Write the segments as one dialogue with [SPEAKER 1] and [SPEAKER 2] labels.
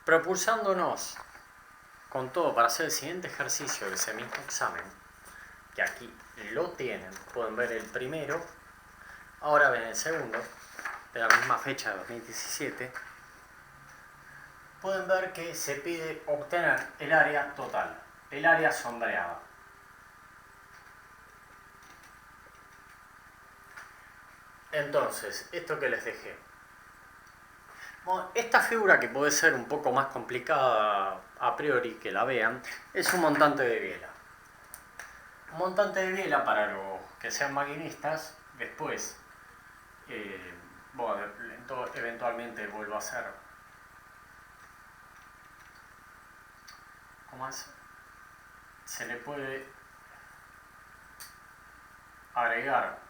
[SPEAKER 1] propulsándonos con todo para hacer el siguiente ejercicio de ese mismo examen, que aquí lo tienen, pueden ver el primero, ahora ven el segundo, de la misma fecha de 2017, pueden ver que se pide obtener el área total, el área sombreada. Entonces, esto que les dejé. Bueno, esta figura, que puede ser un poco más complicada a priori que la vean, es un montante de biela. Un montante de biela, para los que sean maquinistas, después, bueno, eventualmente vuelvo a hacer. ¿Cómo es? Se le puede agregar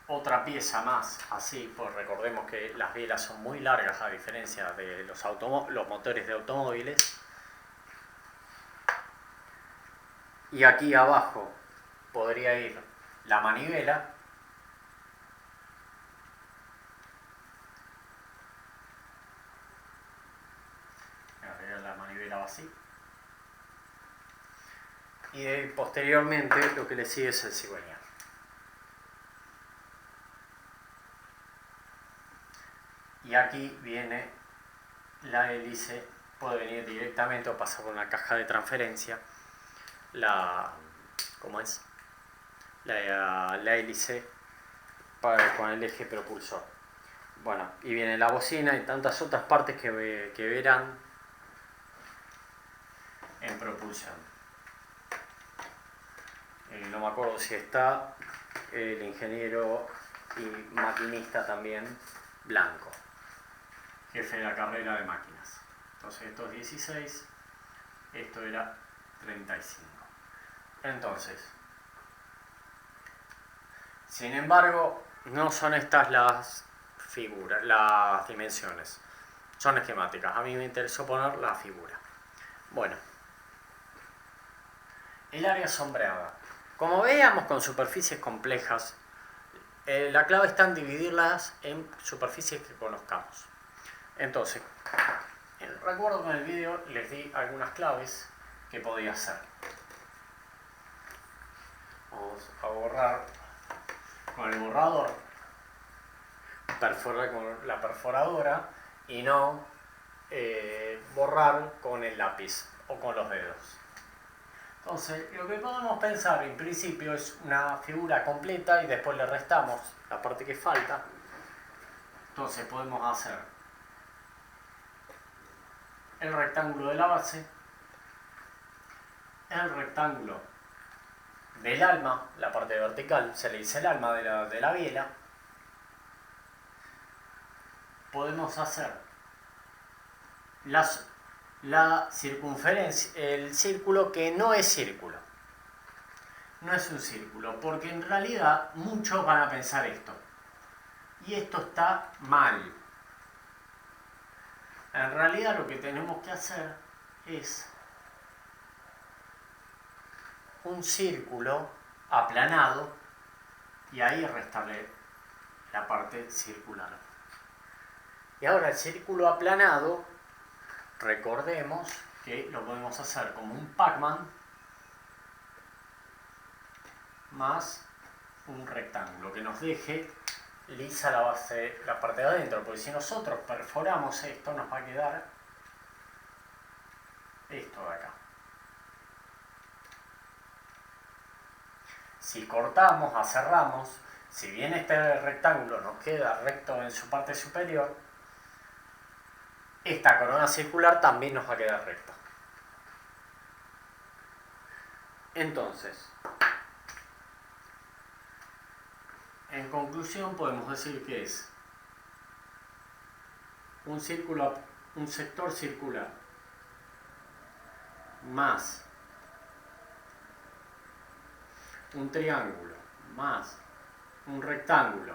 [SPEAKER 1] otra pieza más, así, pues recordemos que las bielas son muy largas a diferencia de los motores de automóviles. Y aquí abajo podría ir la manivela. La manivela va así. Y posteriormente lo que le sigue es el cigüeñal. Y aquí viene la hélice, puede venir directamente o pasar por una caja de transferencia. ¿Cómo es? La hélice con el eje propulsor. Bueno, y viene la bocina y tantas otras partes que verán en propulsión. No me acuerdo si está el ingeniero y maquinista también Blanco, jefe de la carrera de máquinas. Entonces esto es 16, esto era 35. Entonces, sin embargo, no son estas las figuras, las dimensiones. Son esquemáticas. A mí me interesó poner la figura. Bueno, el área sombreada. Como veíamos con superficies complejas, la clave está en dividirlas en superficies que conozcamos. Entonces, recuerdo que en el vídeo les di algunas claves que podía hacer. Vamos a borrar con el borrador, perforar con la perforadora y no borrar con el lápiz o con los dedos. Entonces, lo que podemos pensar en principio es una figura completa y después le restamos la parte que falta. Entonces podemos hacer el rectángulo de la base, el rectángulo del alma, la parte vertical, se le dice el alma de la biela. Podemos hacer la circunferencia, el círculo que no es círculo. No es un círculo, porque en realidad muchos van a pensar esto. Y esto está mal. En realidad lo que tenemos que hacer es un círculo aplanado y ahí restarle la parte circular. Y ahora el círculo aplanado, recordemos que lo podemos hacer como un Pac-Man más un rectángulo que nos deje lisa la base, la parte de adentro, porque si nosotros perforamos esto nos va a quedar esto de acá. Si cortamos, aserramos, si bien este rectángulo nos queda recto en su parte superior, esta corona circular también nos va a quedar recta. Entonces, en conclusión podemos decir que es un sector circular más un triángulo más un rectángulo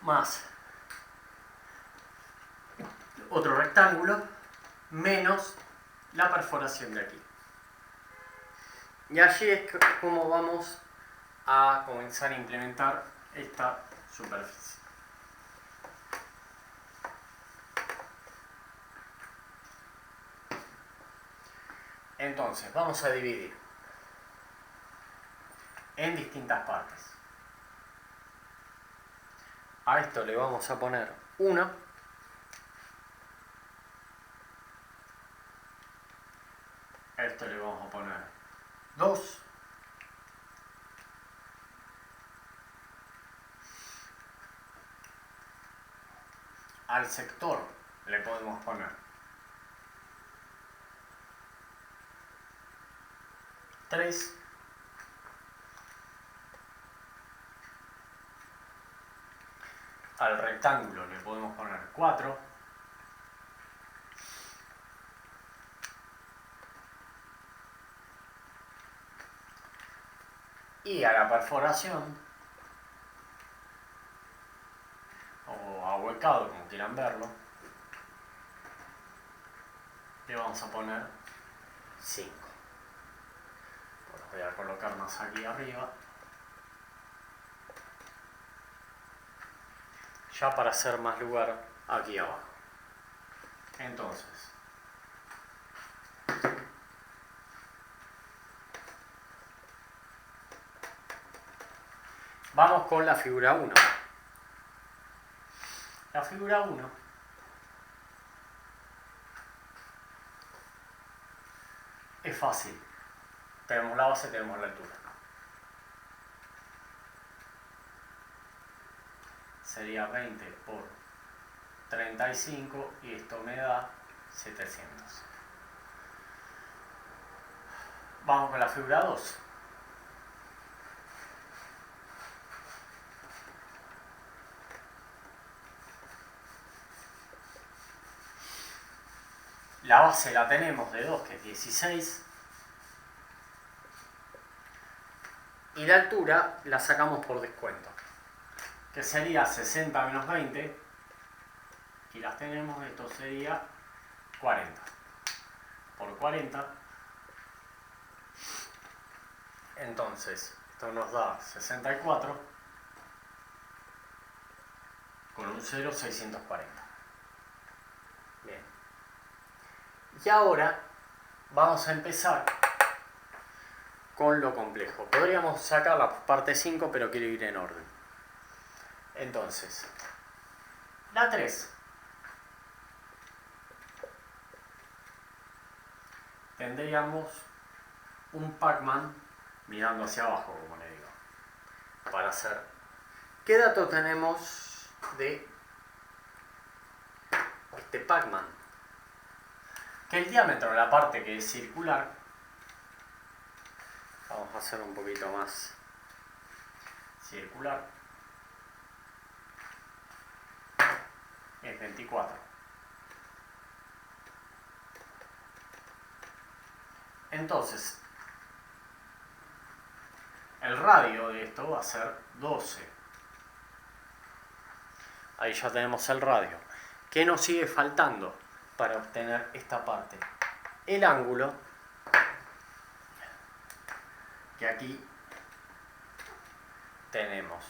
[SPEAKER 1] más otro rectángulo menos la perforación de aquí. Y allí es como vamos a comenzar a implementar esta superficie. Entonces, vamos a dividir en distintas partes. A esto le vamos a poner 1. A esto le vamos a poner 2. Al sector le podemos poner 3. Al rectángulo le podemos poner 4. Y a la perforación, o ahuecado, como quieran verlo, le vamos a poner 5. Los voy a colocar más aquí arriba, ya para hacer más lugar aquí abajo. Entonces, vamos con la figura 1. La figura 1 es fácil. Tenemos la base, tenemos la altura. Sería 20 por 35 y esto me da 700. Vamos con la figura 2. La base la tenemos de 2, que es 16. Y la altura la sacamos por descuento, que sería 60 menos 20. Y las tenemos, esto sería 40. Por 40. Entonces, esto nos da 64. Con un 0, 640. Bien. Y ahora vamos a empezar con lo complejo. Podríamos sacar la parte 5, pero quiero ir en orden. Entonces, la 3. Tendríamos un Pac-Man mirando hacia abajo, como le digo. Para hacer... ¿Qué dato tenemos de este Pac-Man? Que el diámetro de la parte que es circular, vamos a hacer un poquito más circular, es 24. Entonces, el radio de esto va a ser 12. Ahí ya tenemos el radio. ¿Qué nos sigue faltando para obtener esta parte? El ángulo, que aquí tenemos.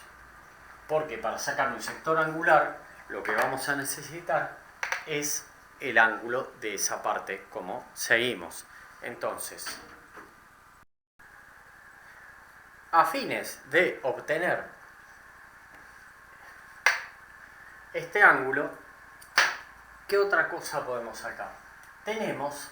[SPEAKER 1] Porque para sacar un sector angular, lo que vamos a necesitar es el ángulo de esa parte, como seguimos. Entonces, a fines de obtener este ángulo, ¿qué otra cosa podemos sacar? Tenemos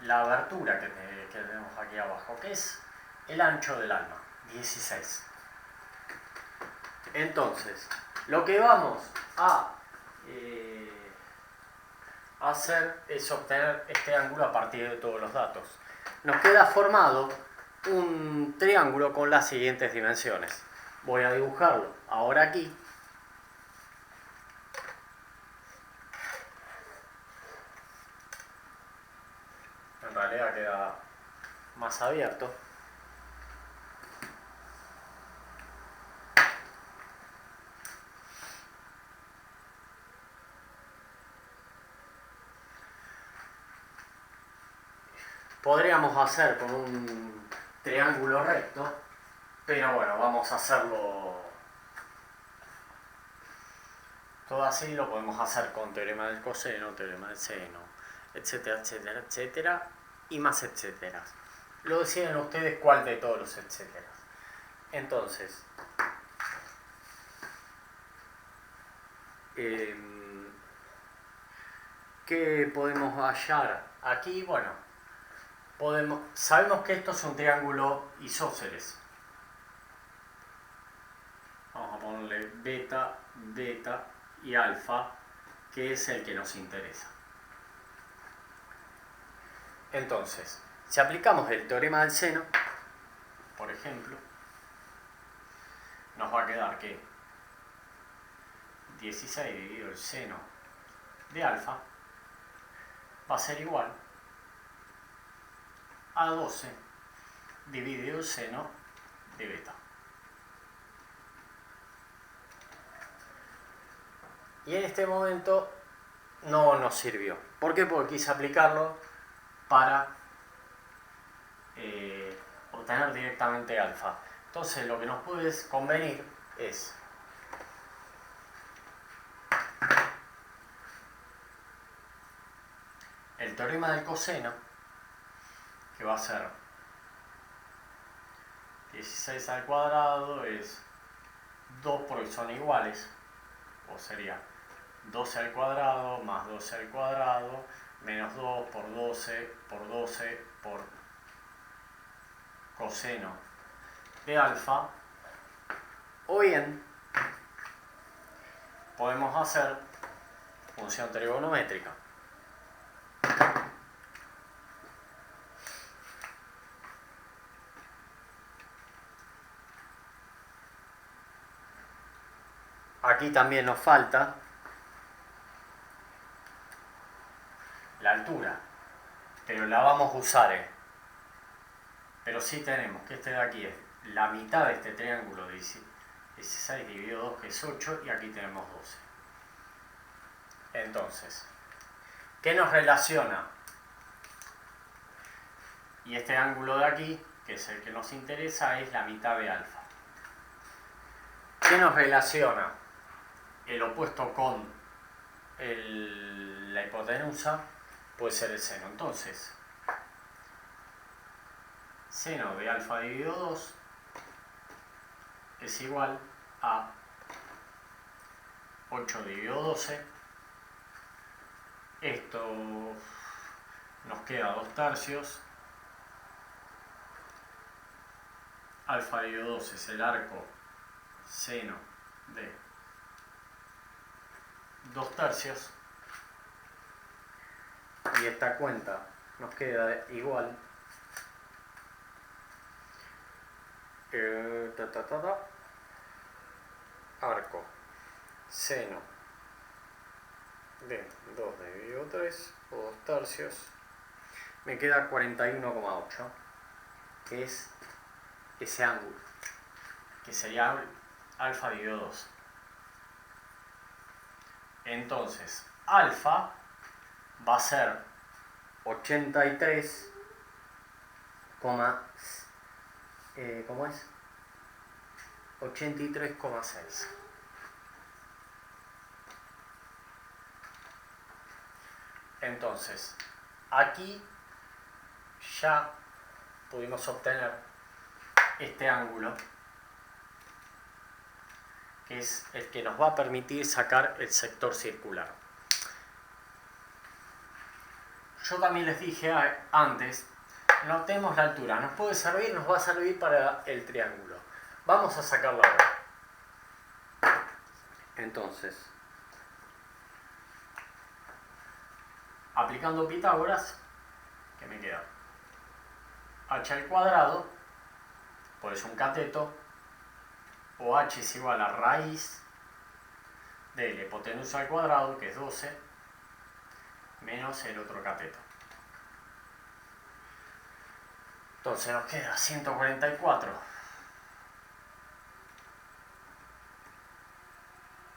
[SPEAKER 1] la abertura que tenemos aquí abajo, que es el ancho del alma, 16. Entonces, lo que vamos a hacer es obtener este ángulo a partir de todos los datos. Nos queda formado un triángulo con las siguientes dimensiones. Voy a dibujarlo ahora aquí. En realidad queda más abierto. Podríamos hacer con un triángulo triángulo recto, pero bueno, vamos a hacerlo todo así, lo podemos hacer con teorema del coseno, teorema del seno, etcétera, etcétera, etcétera, y más etcétera. Lo deciden ustedes cuál de todos los etcétera. Entonces, ¿qué podemos hallar aquí? Bueno, sabemos que esto es un triángulo isósceles. Vamos a ponerle beta, beta y alfa, que es el que nos interesa. Entonces, si aplicamos el teorema del seno, por ejemplo, nos va a quedar que 16 dividido el seno de alfa va a ser igual a 12 dividido el seno de beta. Y en este momento no nos sirvió. ¿Por qué? Porque quise aplicarlo para obtener directamente alfa. Entonces lo que nos puede convenir es el teorema del coseno, que va a ser 16 al cuadrado es 2 porque son iguales, o sería 12 al cuadrado más 12 al cuadrado menos 2 por 12 por 12 por coseno de alfa. O bien podemos hacer función trigonométrica. Aquí también nos falta la altura, pero la vamos a usar. Pero sí tenemos que este de aquí es la mitad de este triángulo, 16 dividido 2, que es 8, y aquí tenemos 12. Entonces, ¿qué nos relaciona? Y este ángulo de aquí, que es el que nos interesa, es la mitad de alfa. ¿Qué nos relaciona? El opuesto con la hipotenusa puede ser el seno. Entonces, seno de alfa dividido 2 es igual a 8 dividido 12. Esto nos queda 2 tercios. Alfa dividido 2 es el arco seno de 2 tercios. Y esta cuenta nos queda igual arco seno de 2 dividido 3 o 2 tercios, me queda 41,8, que es ese ángulo, que sería alfa dividido 2. Entonces, alfa va a ser 83, ¿cómo es? 83,6. Entonces, aquí ya pudimos obtener este ángulo, que es el que nos va a permitir sacar el sector circular. Yo también les dije antes, notemos la altura, nos puede servir, nos va a servir para el triángulo. Vamos a sacarla ahora. Entonces, aplicando Pitágoras, ¿qué me queda? H al cuadrado, pues un cateto, o H es igual a raíz de la hipotenusa al cuadrado, que es 12, menos el otro cateto. Entonces nos queda 144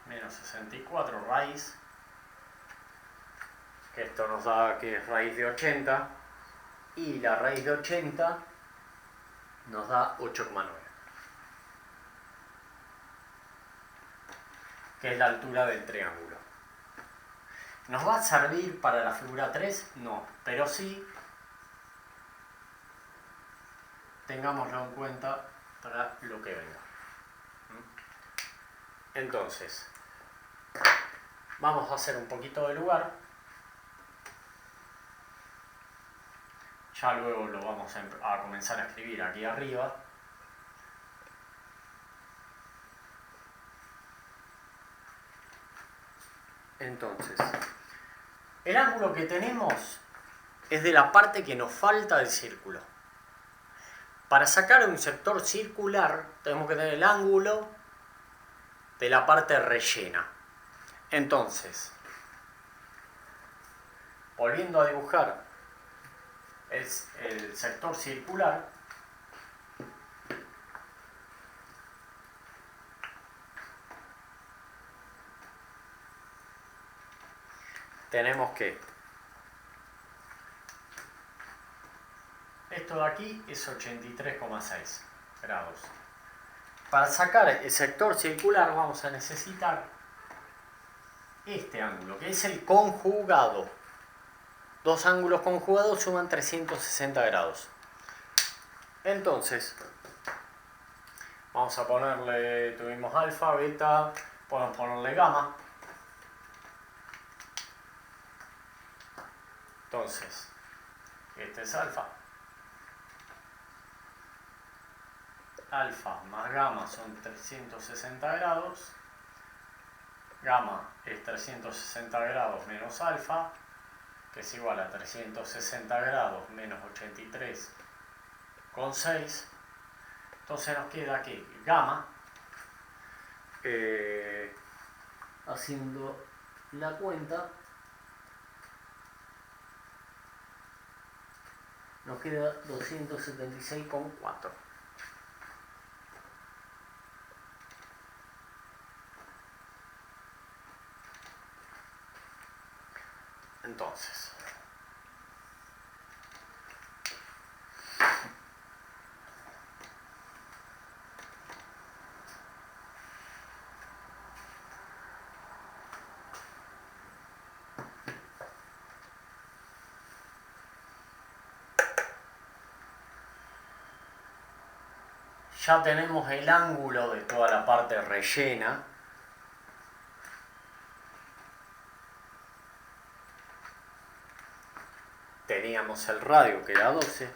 [SPEAKER 1] menos 64 raíz, que esto nos da que es raíz de 80, y la raíz de 80 nos da 8,9. Que es la altura del triángulo. ¿Nos va a servir para la figura 3? No, pero sí tengámoslo en cuenta para lo que venga. Entonces, vamos a hacer un poquito de lugar. Ya luego lo vamos a comenzar a escribir aquí arriba. Entonces, el ángulo que tenemos es de la parte que nos falta del círculo. Para sacar un sector circular tenemos que tener el ángulo de la parte rellena. Entonces, volviendo a dibujar el sector circular, tenemos que esto de aquí es 83,6 grados. Para sacar el sector circular vamos a necesitar este ángulo, que es el conjugado. Dos ángulos conjugados suman 360 grados. Entonces, vamos a ponerle, tuvimos alfa, beta, podemos ponerle gamma. Entonces, este es alfa. Alfa más gamma son 360 grados. Gamma es 360 grados menos alfa, que es igual a 360 grados menos 83,6. Entonces nos queda aquí gamma, haciendo la cuenta, nos queda 276,4. Entonces, ya tenemos el ángulo de toda la parte rellena. Teníamos el radio que era 12.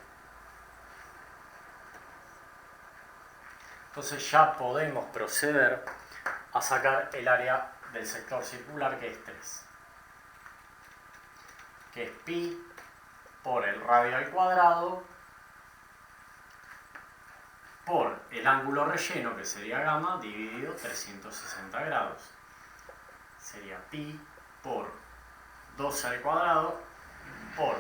[SPEAKER 1] Entonces ya podemos proceder a sacar el área del sector circular, que es 3. Que es pi por el radio al cuadrado por el ángulo relleno, que sería gamma, dividido 360 grados. Sería pi por 12 al cuadrado por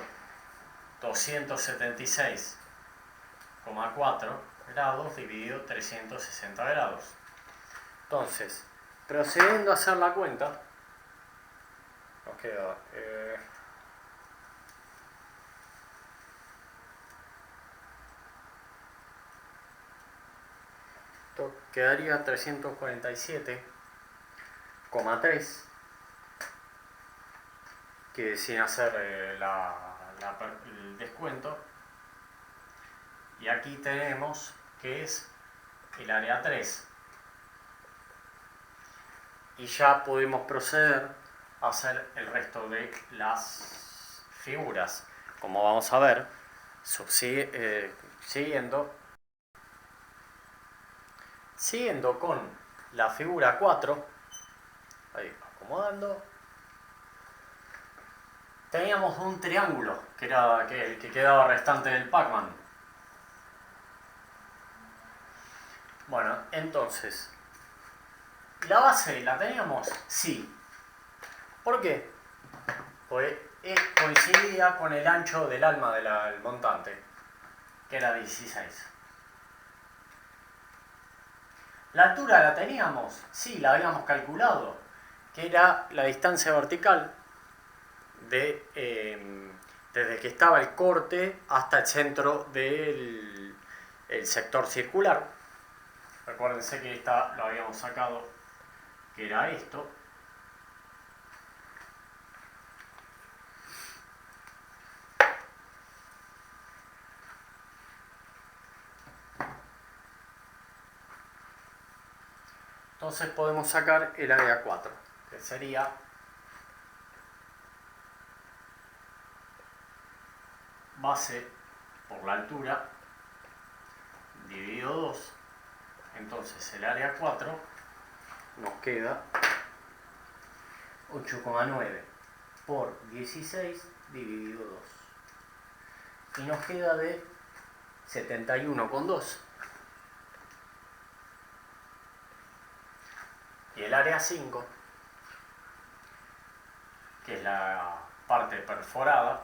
[SPEAKER 1] 276,4 grados dividido 360 grados. Entonces, procediendo a hacer la cuenta, nos queda esto quedaría 347,3, que sin hacer el descuento, y aquí tenemos que es el área 3, y ya podemos proceder a hacer el resto de las figuras, como vamos a ver, siguiendo con la figura 4, ahí acomodando. Teníamos un triángulo, que era el que quedaba restante del Pac-Man. Bueno, entonces, ¿la base la teníamos? Sí. ¿Por qué? Pues coincidía con el ancho del alma del montante, que era 16. ¿La altura la teníamos? Sí, la habíamos calculado, que era la distancia vertical desde que estaba el corte hasta el centro del el sector circular. Recuérdense que esta lo habíamos sacado, que era esto. Entonces podemos sacar el área 4, que sería base por la altura dividido 2. Entonces el área 4 nos queda 8,9 por 16 dividido 2. Y nos queda de 71,2. Y el área 5, que es la parte perforada,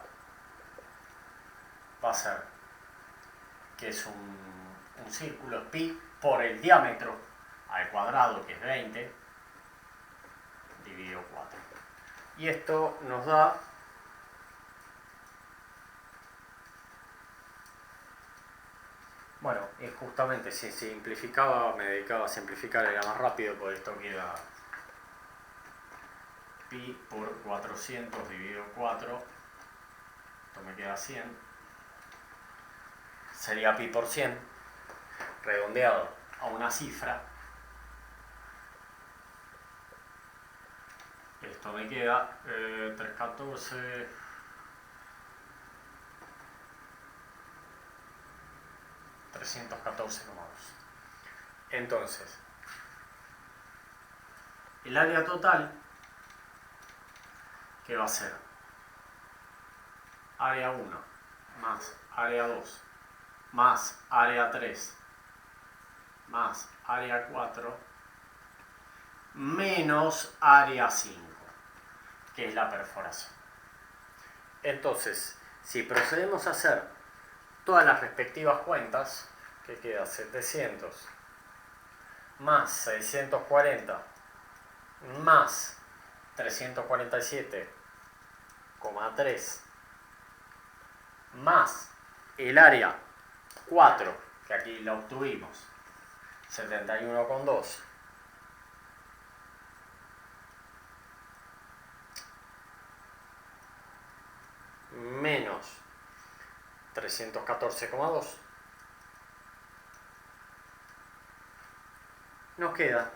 [SPEAKER 1] va a ser que es un círculo pi por el diámetro al cuadrado, que es 20, dividido 4. Y esto nos da bueno, y justamente si simplificaba, me dedicaba a simplificar, era más rápido, por esto queda pi por 400 dividido 4, esto me queda 100, sería pi por 100, redondeado a una cifra, esto me queda 314, $314,2. Entonces, el área total, que va a ser área 1 más área 2 más área 3 más área 4 menos área 5, que es la perforación. Entonces, si procedemos a hacer todas las respectivas cuentas, que queda 700 más 640 más 347,3 más el área 4, que aquí la obtuvimos, 71,2, menos 314,2, nos queda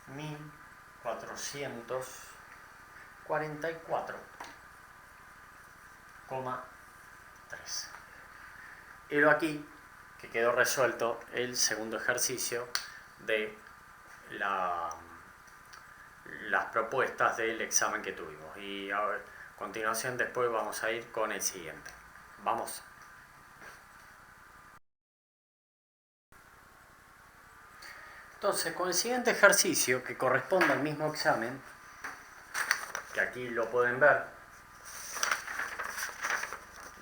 [SPEAKER 1] 1444,3. Helo aquí que quedó resuelto el segundo ejercicio de las propuestas del examen que tuvimos. Y a continuación después vamos a ir con el siguiente. Vamos. Entonces, con el siguiente ejercicio, que corresponde al mismo examen, que aquí lo pueden ver,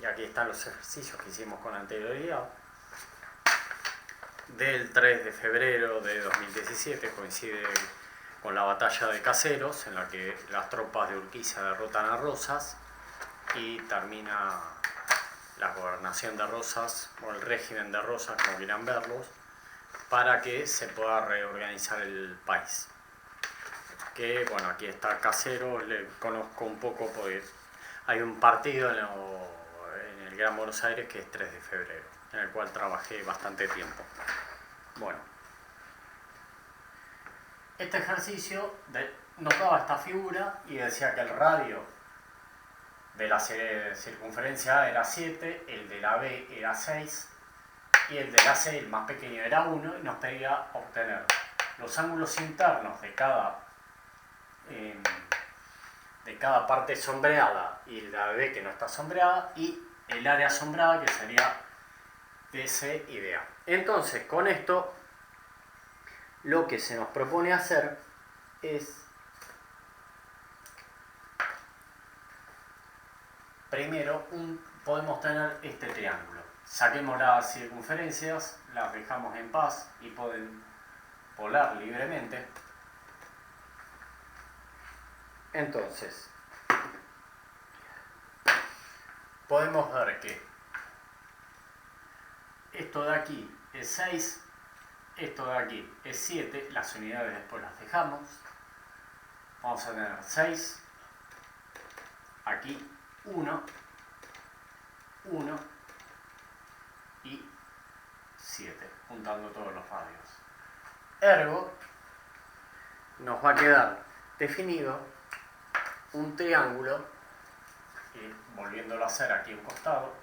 [SPEAKER 1] y aquí están los ejercicios que hicimos con anterioridad, del 3 de febrero de 2017, coincide con la batalla de Caseros, en la que las tropas de Urquiza derrotan a Rosas y termina la gobernación de Rosas, o el régimen de Rosas, como quieran verlos, para que se pueda reorganizar el país. Que bueno, aquí está Caseros, le conozco un poco porque hay un partido en el Gran Buenos Aires que es 3 de febrero, en el cual trabajé bastante tiempo. Bueno, este ejercicio nos daba esta figura y decía que el radio de la circunferencia A era 7, el de la B era 6 y el de la C, el más pequeño, era 1, y nos pedía obtener los ángulos internos de cada parte sombreada y la B que no está sombreada, y el área sombreada, que sería DC y DA. Entonces, con esto, lo que se nos propone hacer es, primero, podemos tener este triángulo. Saquemos las circunferencias, las dejamos en paz y pueden volar libremente. Entonces, podemos ver que esto de aquí es 6, esto de aquí es 7, las unidades después las dejamos. Vamos a tener 6, aquí 1, 1 y 7, juntando todos los radios. Ergo, nos va a quedar definido un triángulo, y volviéndolo a hacer aquí a un costado,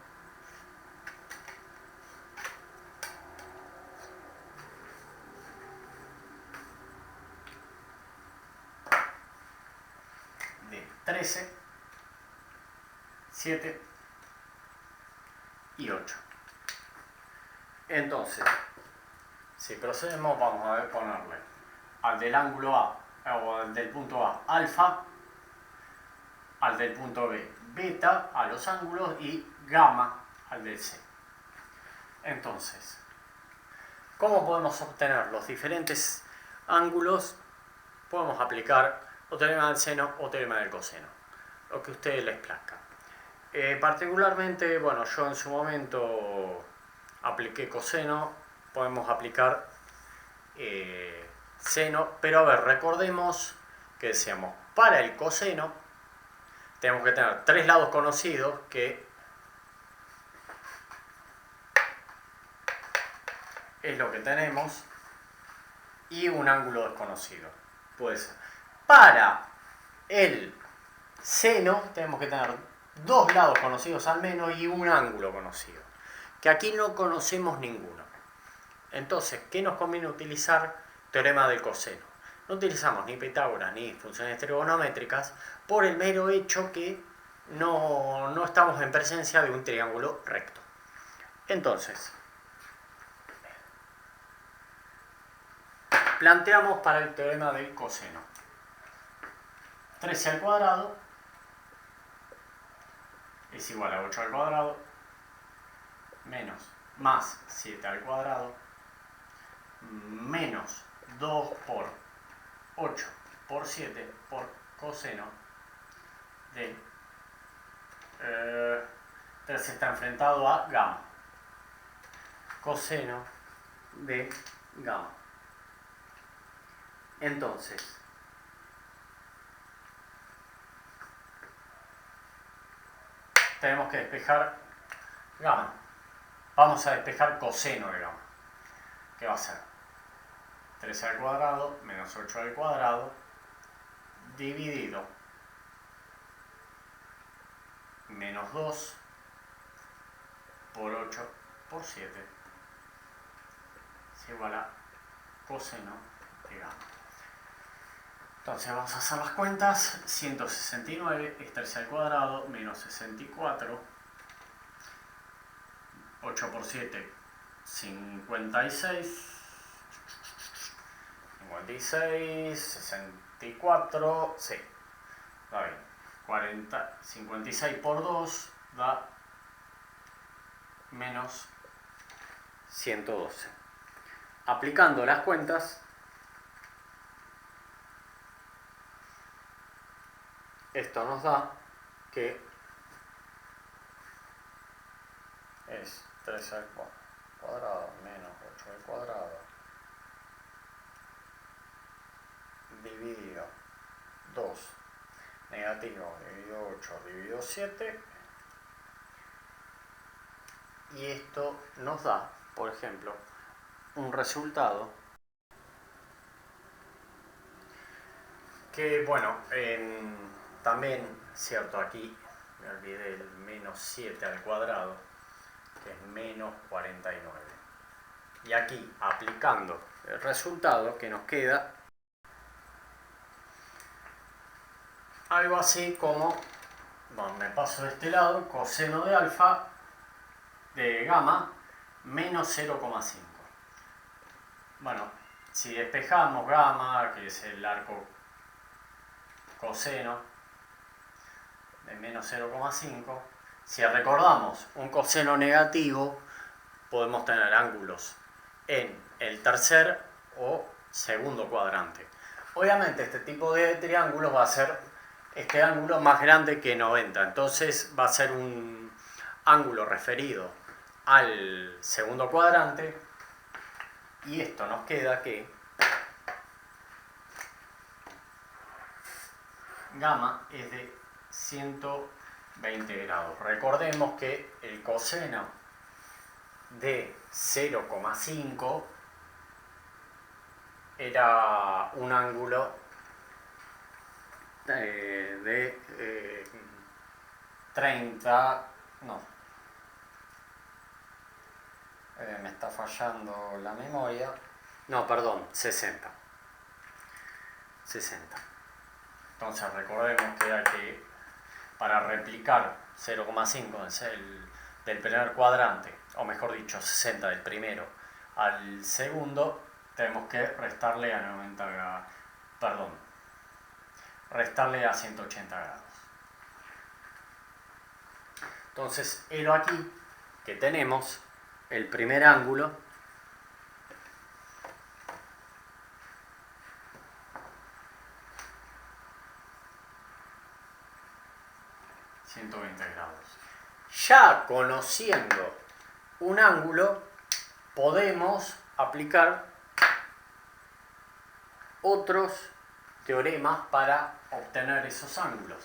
[SPEAKER 1] de 13, 7 y 8. Entonces, si procedemos, vamos a ponerle al del ángulo A, o al del punto A, alfa, al del punto B, beta, a los ángulos, y gamma al del C. Entonces, ¿cómo podemos obtener los diferentes ángulos? Podemos aplicar o teorema del seno o teorema del coseno, lo que a ustedes les plazca. Particularmente, bueno, yo en su momento apliqué coseno, podemos aplicar seno, pero a ver, recordemos que decíamos, para el coseno tenemos que tener tres lados conocidos, que es lo que tenemos, y un ángulo desconocido, puede ser. Para el seno tenemos que tener dos lados conocidos al menos y un ángulo conocido, que aquí no conocemos ninguno. Entonces, ¿qué nos conviene utilizar? Teorema del coseno. No utilizamos ni Pitágoras ni funciones trigonométricas por el mero hecho que no estamos en presencia de un triángulo recto. Entonces, planteamos para el teorema del coseno. 13 al cuadrado es igual a 8 al cuadrado menos más 7 al cuadrado menos 2 por 8 por 7 por coseno de 3 está enfrentado a gamma, coseno de gamma. Entonces, tenemos que despejar gamma. Vamos a despejar coseno de gamma, que va a ser 13 al cuadrado menos 8 al cuadrado dividido menos 2 por 8 por 7 es igual a coseno de gamma. Entonces vamos a hacer las cuentas. 169 es 13 al cuadrado menos 64, 8 por 7, 56, 64, sí, está bien. 56 por 2 da menos 112. Aplicando las cuentas, esto nos da que es 3 al cuadrado menos 8 al cuadrado dividido 2 negativo dividido 8 dividido 7, y esto nos da, por ejemplo, un resultado que, bueno, también, cierto, aquí me olvidé el menos 7 al cuadrado, que es menos 49. Y aquí, aplicando el resultado que nos queda, algo así como, bueno, me paso de este lado, coseno de alfa de gamma menos 0,5. Bueno, si despejamos gamma, que es el arco coseno de menos 0,5, si recordamos un coseno negativo, podemos tener ángulos en el tercer o segundo cuadrante. Obviamente este tipo de triángulos va a ser este ángulo más grande que 90, entonces va a ser un ángulo referido al segundo cuadrante, y esto nos queda que gamma es de 120 grados. Recordemos que el coseno de 0,5 era un ángulo de 30, no, me está fallando la memoria, no, perdón, 60. Entonces recordemos que hay que, para replicar 0,5 del primer cuadrante, o mejor dicho 60 del primero al segundo, tenemos que restarle a 90 grados, perdón, restarle a 180 grados. Entonces, helo aquí que tenemos el primer ángulo grados. Ya conociendo un ángulo, podemos aplicar otros teoremas para obtener esos ángulos.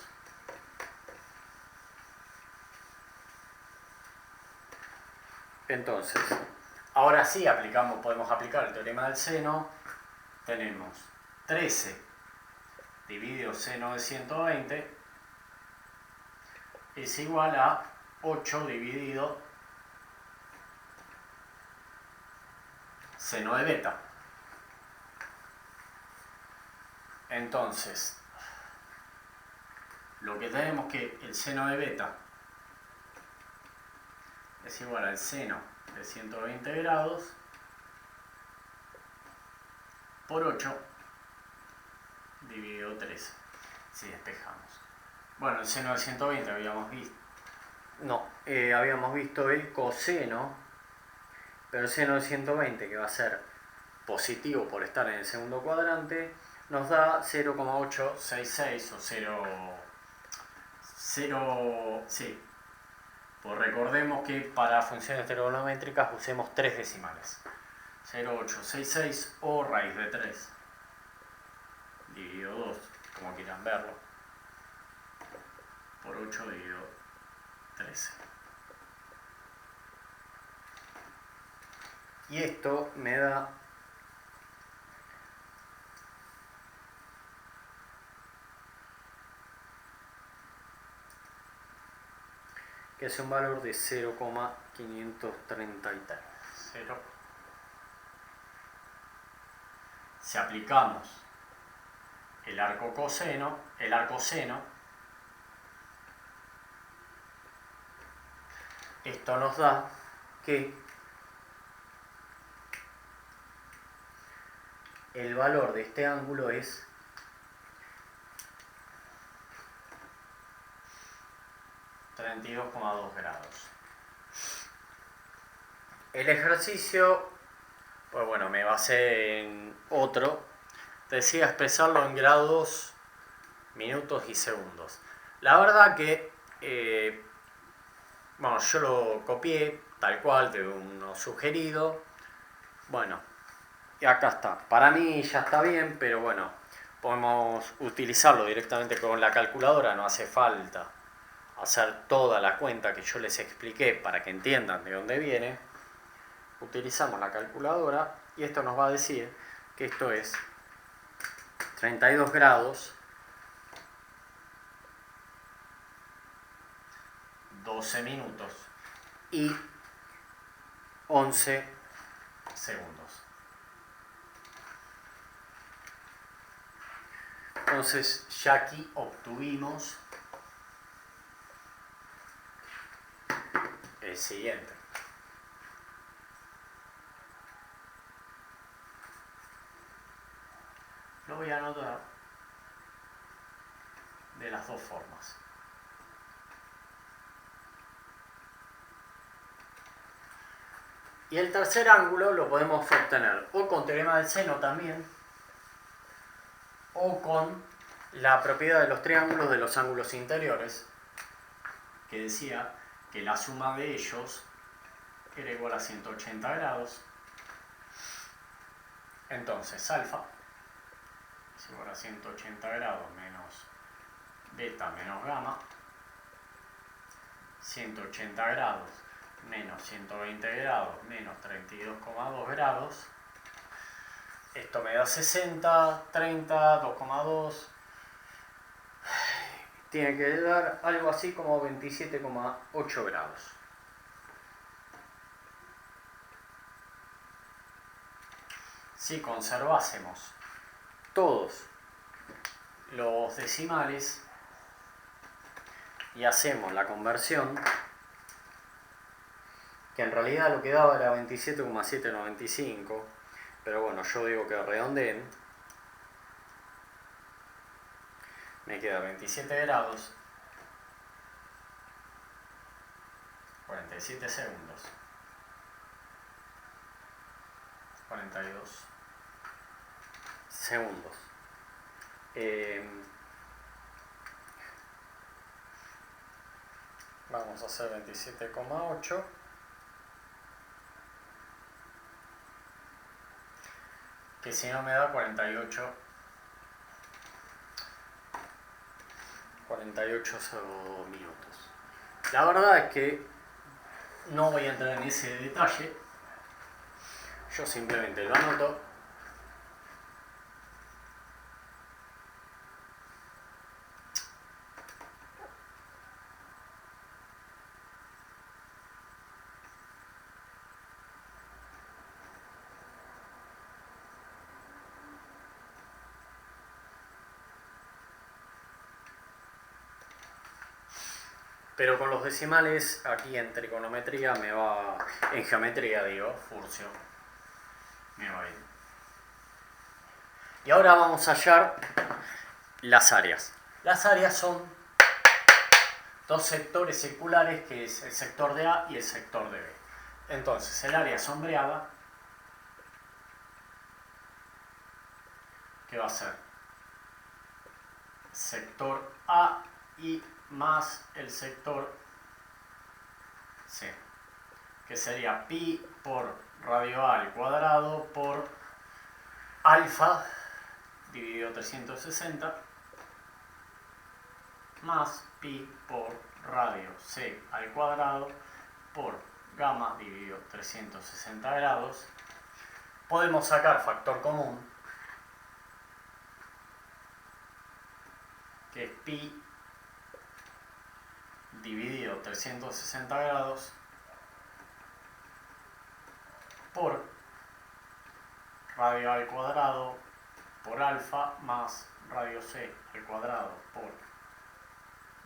[SPEAKER 1] Entonces, ahora sí podemos aplicar el teorema del seno. Tenemos 13 dividido seno de 120 es igual a 8 dividido seno de beta. Entonces, lo que tenemos que el seno de beta es igual al seno de 120 grados por 8 dividido 13, si despejamos. Bueno, el seno de 120 habíamos visto. No, habíamos visto el coseno, pero el seno de 120, que va a ser positivo por estar en el segundo cuadrante, nos da 0,866 o 0, sí. Pues recordemos que para funciones trigonométricas usemos 3 decimales. 0,866 o raíz de 3 dividido 2, como quieran verlo, por 8 dividido 13. Y esto me da que es un valor de 0,533. Si aplicamos el arco seno, esto nos da que el valor de este ángulo es 32,2 grados. El ejercicio, pues bueno, me basé en otro. Decía expresarlo en grados, minutos y segundos. La verdad que, bueno, yo lo copié tal cual de uno sugerido. Bueno, y acá está. Para mí ya está bien, pero bueno, podemos utilizarlo directamente con la calculadora, no hace falta hacer toda la cuenta que yo les expliqué para que entiendan de dónde viene. Utilizamos la calculadora y esto nos va a decir que esto es 32 grados, 12 minutos y 11 segundos. Entonces ya aquí obtuvimos el siguiente. Lo voy a anotar de las dos formas. Y el tercer ángulo lo podemos obtener o con teorema del seno también, o con la propiedad de los triángulos de los ángulos interiores, que decía que la suma de ellos era igual a 180 grados. Entonces alfa es igual a 180 grados menos beta menos gamma. 180 grados menos 120 grados menos 32,2 grados. Esto me da 60, 30, 2,2. Tiene que dar algo así como 27,8 grados. Si conservásemos todos los decimales y hacemos la conversión, que en realidad lo que daba era 27,795, pero bueno, yo digo que redondeen, me queda 27 grados, 47 segundos, 42 segundos. Vamos a hacer 27,8. Que si no me da 48 minutos. La verdad es que no voy a entrar en ese detalle. Yo simplemente lo anoto. Pero con los decimales, aquí en trigonometría me va, en geometría digo, furcio, me va bien. Y ahora vamos a hallar las áreas. Las áreas son dos sectores circulares, que es el sector de A y el sector de B. Entonces, el área sombreada, que va a ser sector A y más el sector C, que sería pi por radio A al cuadrado por alfa dividido 360 más pi por radio C al cuadrado por gamma dividido 360 grados. Podemos sacar factor común, que es pi dividido 360 grados por radio A al cuadrado por alfa más radio C al cuadrado por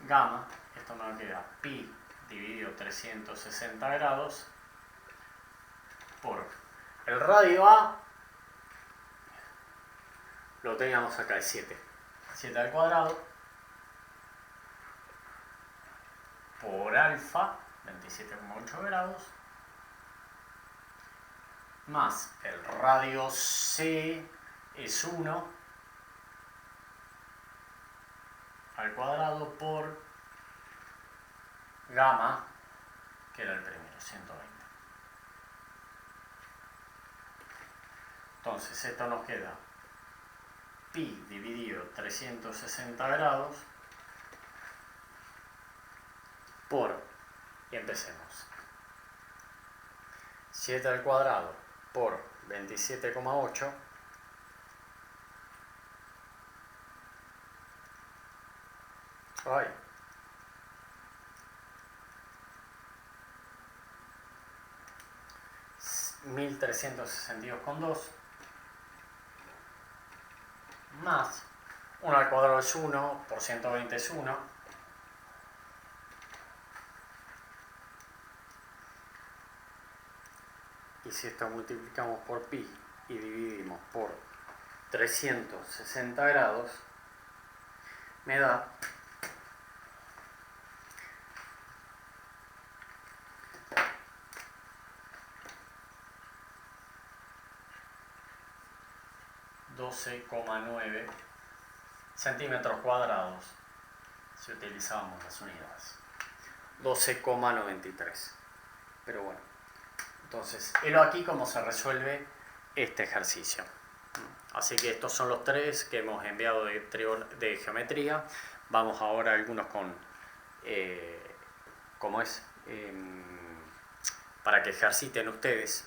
[SPEAKER 1] gamma. Esto me queda pi dividido 360 grados por el radio A, lo teníamos acá, es 7 al cuadrado por alfa, 27,8 grados, más el radio C es 1 al cuadrado por gamma, que era el primero, 120. Entonces esto nos queda pi dividido 360 grados por, y empecemos, 7 al cuadrado por 27,8 1362,2 más 1 al cuadrado es 1 por 120 es 1. Y si esto multiplicamos por pi y dividimos por 360 grados, me da 12,9 centímetros cuadrados si utilizamos las unidades. 12,93. Pero bueno, Entonces, helo aquí cómo se resuelve este ejercicio. Así que estos son los 3 que hemos enviado de geometría. Vamos ahora a algunos con, ¿cómo es? Para que ejerciten ustedes